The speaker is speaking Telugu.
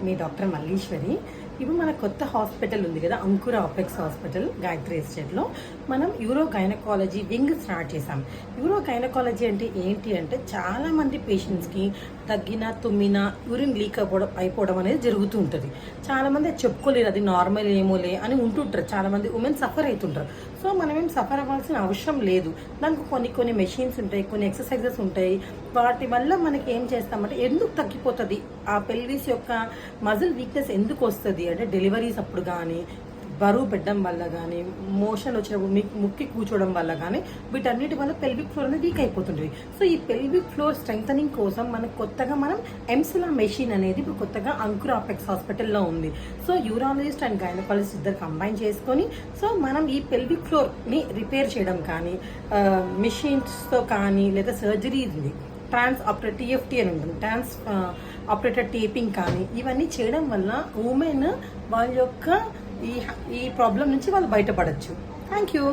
మీ డాక్టర్ మల్లీశ్వరి. ఇప్పుడు మన కొత్త హాస్పిటల్ ఉంది కదా, అంకుర ఆపెక్స్ హాస్పిటల్ గాయత్రి ఎస్టేట్లో మనం యూరో గైనకాలజీ వింగ్ స్టార్ట్ చేసాం. యూరో గైనకాలజీ అంటే ఏంటి అంటే చాలామంది పేషెంట్స్కి తగ్గిన తుమ్మిన యూరిన్ లీక్ అయిపోవడం అనేది జరుగుతూ ఉంటుంది. చాలామంది చెప్పుకోలేరు, అది నార్మల్ ఏమోలే అని ఉంటుంటారు. చాలామంది ఉమెన్ సఫర్ అవుతుంటారు. సో మనం ఏం సఫర్ అవ్వాల్సిన అవసరం లేదు. దానికి కొన్ని మెషిన్స్ ఉంటాయి, కొన్ని ఎక్సర్సైజెస్ ఉంటాయి. వాటి వల్ల మనకి ఏం చేస్తామంటే ఎందుకు తగ్గిపోతుంది, ఆ పెల్విస్ యొక్క మజిల్ వీక్నెస్ ఎందుకు వస్తుంది అంటే డెలివరీస్ అప్పుడు కానీ, బరువు పెట్టడం వల్ల కానీ, మోషన్ వచ్చినప్పుడు ముక్కి కూర్చోవడం వల్ల కానీ, వీటన్నిటి వల్ల పెల్విక్ ఫ్లోర్ అనేది వీక్ అయిపోతుంది. సో ఈ పెల్విక్ ఫ్లోర్ స్ట్రెంగ్ కోసం మనం ఎంసిలా మెషిన్ అనేది ఇప్పుడు కొత్తగా అంకుర ఆపెక్స్ హాస్పిటల్లో ఉంది. సో యూరాలజిస్ట్ అండ్ గైనకాలజిస్ట్ ఇద్దరు కంబైన్ చేసుకొని సో మనం ఈ పెల్విక్ ఫ్లోర్ని రిపేర్ చేయడం కానీ, మెషిన్స్తో కానీ, లేదా సర్జరీ ఉంది ట్రాన్స్ ఆపరేటర్ టీఎఫ్టీ అని ఉంటుంది, ట్రాన్స్ ఆపరేటర్ టేపింగ్ కానీ, ఇవన్నీ చేయడం వల్ల ఉమెన్ వాళ్ళ యొక్క ఈ ప్రాబ్లం నుంచి వాళ్ళు బయటపడచ్చు. Thank you.